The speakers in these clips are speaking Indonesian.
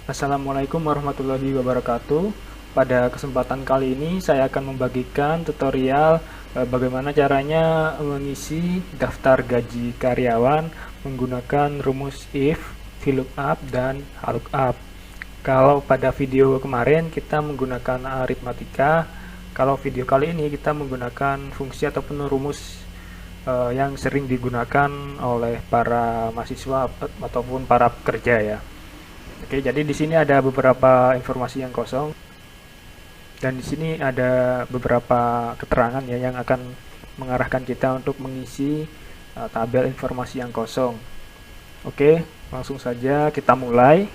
Assalamualaikum warahmatullahi wabarakatuh. Pada kesempatan kali ini saya akan membagikan tutorial bagaimana caranya mengisi daftar gaji karyawan menggunakan rumus if, VLOOKUP, dan HLOOKUP. Kalau pada video kemarin kita menggunakan aritmatika, kalau video kali ini kita menggunakan fungsi ataupun rumus yang sering digunakan oleh para mahasiswa ataupun para pekerja ya. Oke, jadi di sini ada beberapa informasi yang kosong dan di sini ada beberapa keterangan ya yang akan mengarahkan kita untuk mengisi tabel informasi yang kosong. Oke, langsung saja kita mulai.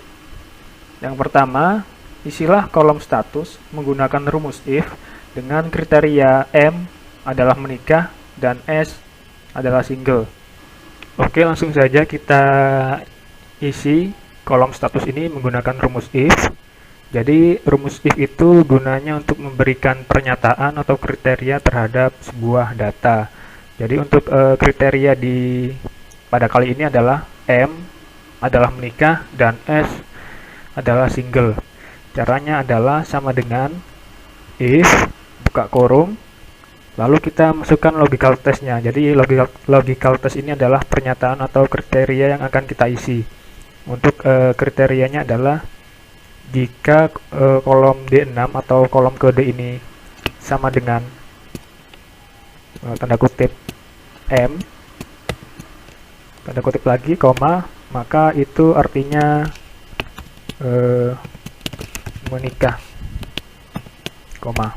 Yang pertama, isilah kolom status menggunakan rumus if dengan kriteria M adalah menikah dan S adalah single. Oke, langsung saja kita isi kolom status ini menggunakan rumus if. Jadi rumus if itu gunanya untuk memberikan pernyataan atau kriteria terhadap sebuah data. Jadi untuk kriteria pada kali ini adalah M adalah menikah dan S adalah single. Caranya adalah sama dengan if buka kurung, lalu kita masukkan logical testnya. Jadi logical test ini adalah pernyataan atau kriteria yang akan kita isi. Untuk kriterianya adalah jika kolom D6 atau kolom kode ini sama dengan tanda kutip M, tanda kutip lagi, koma, maka itu artinya menikah, koma.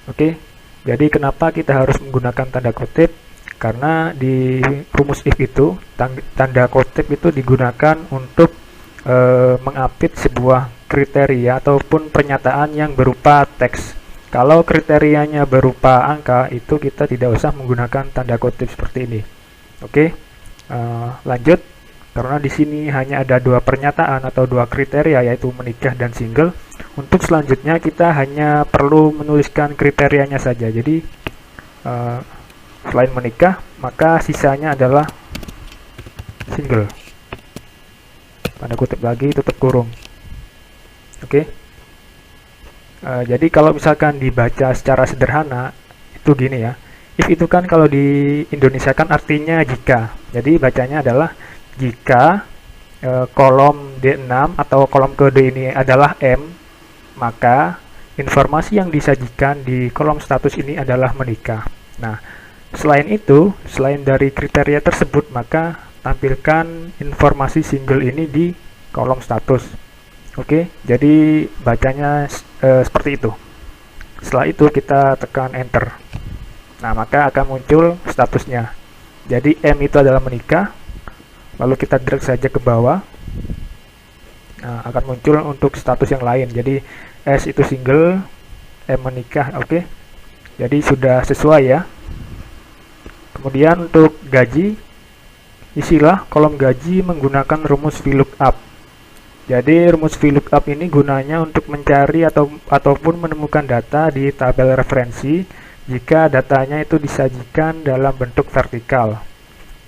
Oke, jadi kenapa kita harus menggunakan tanda kutip? Karena di rumus if itu tanda kutip itu digunakan untuk mengupdate sebuah kriteria ataupun pernyataan yang berupa teks. Kalau kriterianya berupa angka, itu kita tidak usah menggunakan tanda kutip seperti ini. Oke, lanjut. Karena di sini hanya ada dua pernyataan atau dua kriteria, yaitu menikah dan single. Untuk selanjutnya kita hanya perlu menuliskan kriterianya saja. Jadi selain menikah, maka sisanya adalah single. Tanda kutip lagi, tutup kurung. Oke. Jadi kalau misalkan dibaca secara sederhana, itu gini ya. If itu kan kalau di Indonesia kan artinya jika. Jadi bacanya adalah jika kolom D6 atau kolom kode ini adalah M, maka informasi yang disajikan di kolom status ini adalah menikah. Nah, selain itu, selain dari kriteria tersebut, maka tampilkan informasi single ini di kolom status. Oke, jadi bacanya seperti itu. Setelah itu kita tekan enter. Nah, maka akan muncul statusnya. Jadi M itu adalah menikah. Lalu kita drag saja ke bawah. Nah, akan muncul untuk status yang lain. Jadi S itu single, M menikah. Oke. Jadi sudah sesuai ya. Kemudian untuk gaji, isilah kolom gaji menggunakan rumus VLOOKUP. Jadi rumus VLOOKUP ini gunanya untuk mencari ataupun menemukan data di tabel referensi jika datanya itu disajikan dalam bentuk vertikal.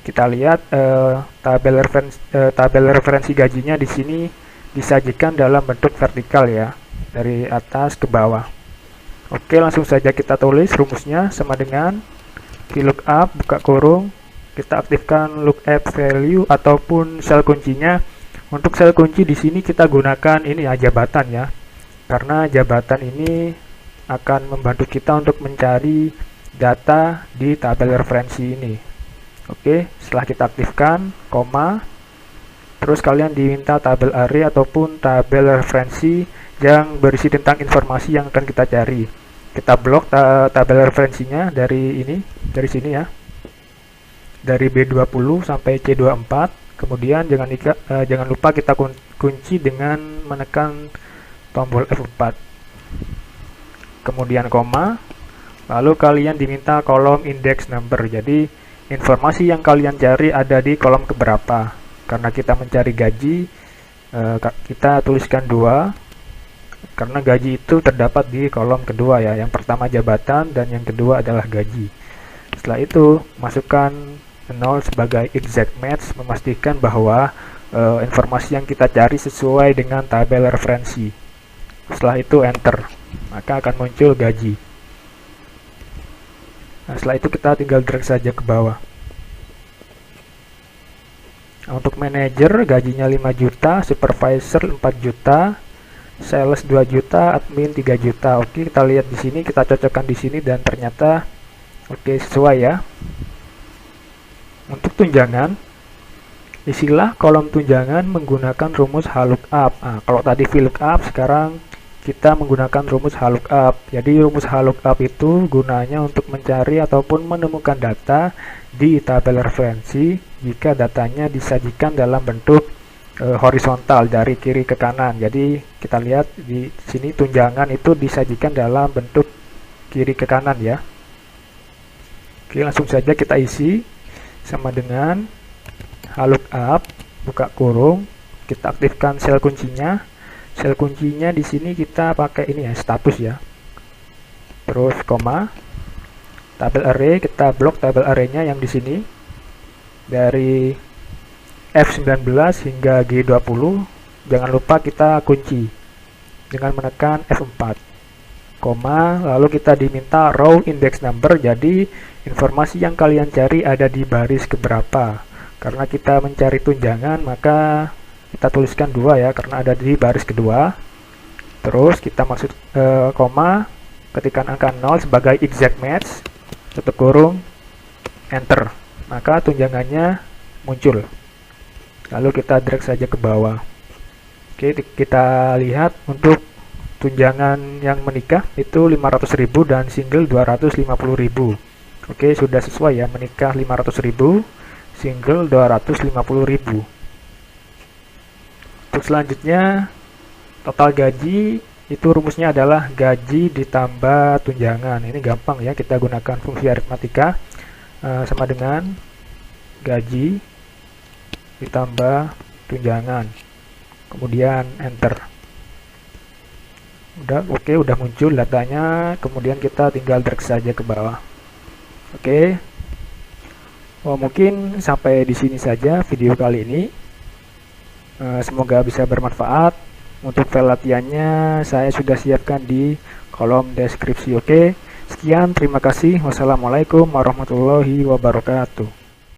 Kita lihat tabel referensi gajinya di sini disajikan dalam bentuk vertikal ya, dari atas ke bawah. Oke, langsung saja kita tulis rumusnya sama dengan VLOOKUP buka kurung, kita aktifkan lookup value ataupun sel kuncinya. Untuk sel kunci di sini kita gunakan ini ya, jabatan ya, karena jabatan ini akan membantu kita untuk mencari data di tabel referensi ini. Oke, setelah kita aktifkan koma, terus kalian diminta tabel array ataupun tabel referensi yang berisi tentang informasi yang akan kita cari. Kita blok tabel referensinya dari sini ya, dari B20 sampai C24. Kemudian jangan lupa kita kunci dengan menekan tombol F4. Kemudian koma, lalu kalian diminta kolom index number. Jadi informasi yang kalian cari ada di kolom keberapa. Karena kita mencari gaji, kita tuliskan 2, karena gaji itu terdapat di kolom kedua ya. Yang pertama jabatan dan yang kedua adalah gaji. Setelah itu masukkan 0 sebagai exact match, memastikan bahwa informasi yang kita cari sesuai dengan tabel referensi. Setelah itu enter, maka akan muncul gaji. Nah, setelah itu kita tinggal drag saja ke bawah. Nah, untuk manajer gajinya 5 juta, supervisor 4 juta, sales 2 juta, admin 3 juta. Oke, kita lihat di sini, kita cocokkan di sini dan ternyata oke, sesuai ya. Untuk tunjangan, isilah kolom tunjangan menggunakan rumus HLOOKUP. Nah, kalau tadi VLOOKUP, sekarang kita menggunakan rumus HLOOKUP. Jadi rumus HLOOKUP itu gunanya untuk mencari ataupun menemukan data di tabel referensi jika datanya disajikan dalam bentuk horizontal dari kiri ke kanan. Jadi kita lihat di sini tunjangan itu disajikan dalam bentuk kiri ke kanan ya. Oke, langsung saja kita isi sama dengan HLOOKUP, buka kurung, kita aktifkan sel kuncinya. Sel kuncinya di sini kita pakai ini ya, status ya. Terus koma. Tabel array, kita blok tabel array-nya yang di sini. Dari F19 hingga G20. Jangan lupa kita kunci dengan menekan F4. Koma, lalu kita diminta row index number, jadi informasi yang kalian cari ada di baris keberapa. Karena kita mencari tunjangan, maka kita tuliskan 2 ya, karena ada di baris kedua. Terus kita maksud koma, ketikkan angka 0 sebagai exact match, tutup kurung, enter, maka tunjangannya muncul. Lalu kita drag saja ke bawah. Oke, kita lihat untuk tunjangan yang menikah itu 500.000 dan single 250.000. Oke, sudah sesuai ya, menikah 500.000, single 250.000. Untuk selanjutnya, total gaji itu rumusnya adalah gaji ditambah tunjangan. Ini gampang ya, kita gunakan fungsi aritmatika sama dengan gaji ditambah tunjangan. Kemudian enter. Udah oke, udah muncul datanya. Kemudian kita tinggal drag saja ke bawah. Oke. Oh, mungkin sampai di sini saja video kali ini. Semoga bisa bermanfaat. Untuk file latihannya saya sudah siapkan di kolom deskripsi. Oke, sekian, terima kasih. Wassalamualaikum warahmatullahi wabarakatuh.